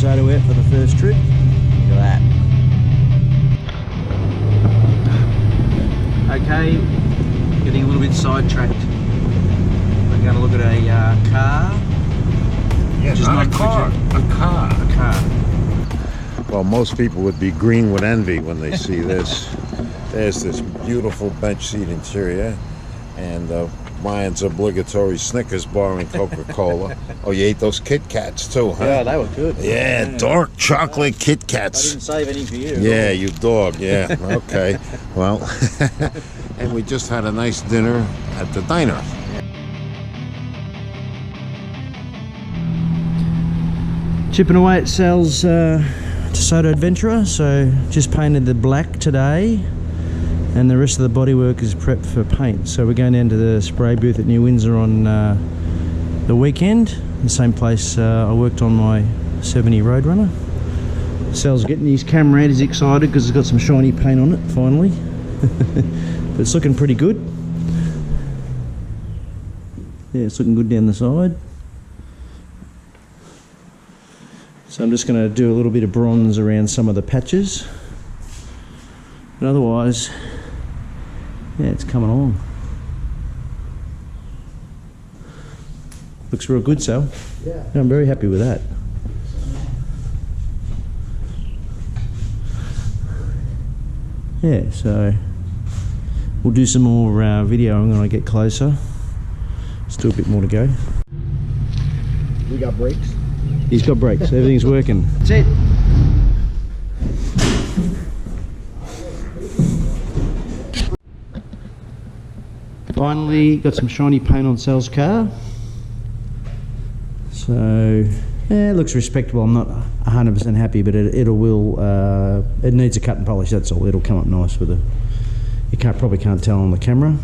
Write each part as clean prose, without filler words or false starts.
Desoto out for the first trip. Look at that. Okay, getting a little bit sidetracked. We're going to look at a car. Yeah, not a car, a car. A car. Well, most people would be green with envy when they see this. There's this beautiful bench seat interior, and Ryan's obligatory Snickers bar and Coca-Cola. Oh, you ate those Kit Kats too, huh? Yeah, they were good. Yeah, dark chocolate Kit Kats. I didn't save any for you. Yeah, you dog, yeah. Okay. Well, and we just had a nice dinner at the diner. Chipping away at Sal's Desoto Adventurer, so just painted the black today and the rest of the bodywork is prepped for paint. So we're going down to the spray booth at New Windsor on the weekend, the same place I worked on my 70 Roadrunner. Sal's getting his camera out, he's excited because it's got some shiny paint on it finally. But it's looking pretty good. Yeah, it's looking good down the side. So I'm just going to do a little bit of bronze around some of the patches. But otherwise, yeah, it's coming along. Looks real good, Sal. Yeah. I'm very happy with that. Yeah, so we'll do some more videoing when I get closer. Still a bit more to go. We got brakes. He's got brakes, everything's working. That's it. Finally got some shiny paint on Sal's car. So, yeah, it looks respectable. I'm not 100% happy, but it needs a cut and polish, that's all. It'll come up nice with you probably can't tell on the camera.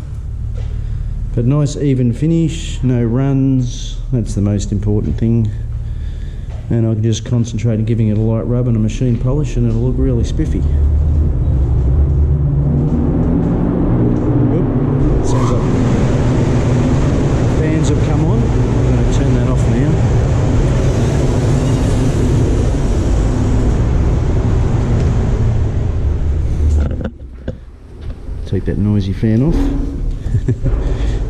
But nice even finish, no runs, that's the most important thing. And I can just concentrate on giving it a light rub and a machine polish and it'll look really spiffy. Oop, sounds like fans have come on. I'm going to turn that off now. Take that noisy fan off.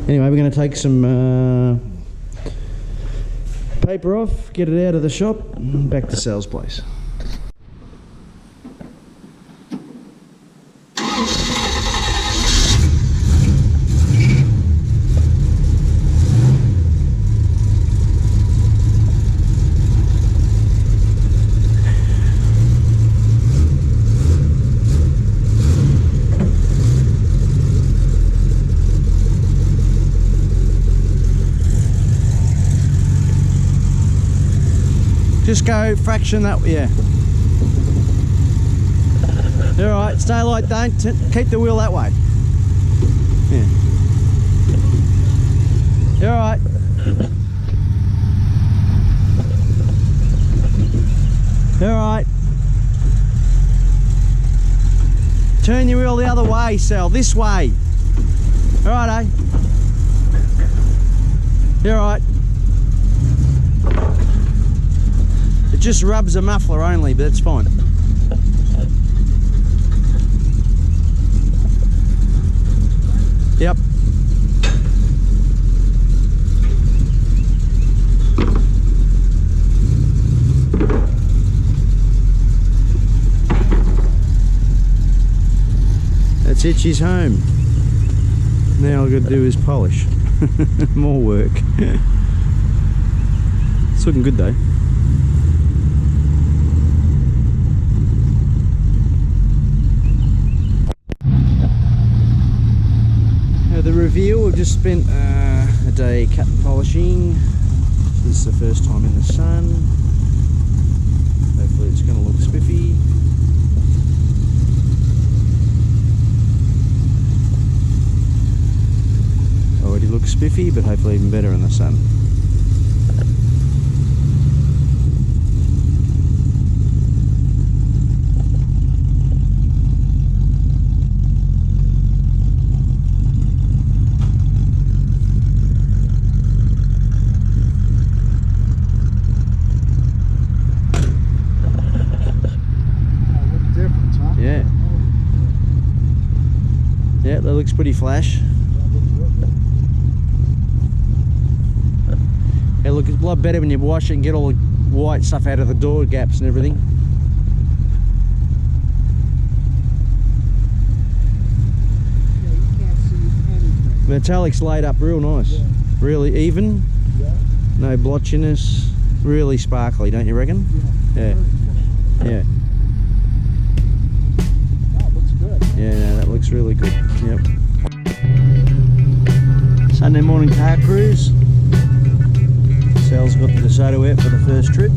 Anyway, we're going to take some paper off, get it out of the shop, and back to Sal's place. Just go fraction that way, yeah. Alright, stay like that, keep the wheel that way. Yeah. Alright. Alright. Turn your wheel the other way, Sal, this way. Alright, You're alright. It just rubs the muffler only, but it's fine. Yep. That's it, she's home. Now all I've got to do is polish. More work. It's looking good though. The reveal, we've just spent a day cut and polishing. This is the first time in the sun. Hopefully it's going to look spiffy. Already looks spiffy, but hopefully even better in the sun. looks pretty flash. It looks a lot better when you wash it and get all the white stuff out of the door gaps and everything. Yeah, you can't see anything. Metallic's laid up real nice. Yeah. Really even. Yeah. No blotchiness. Really sparkly, don't you reckon? Yeah. Yeah. Very Yeah. Wow, looks good. Yeah, no, that looks really good. Yep. Sunday morning car cruise. Sal's got the Desoto out for the first trip.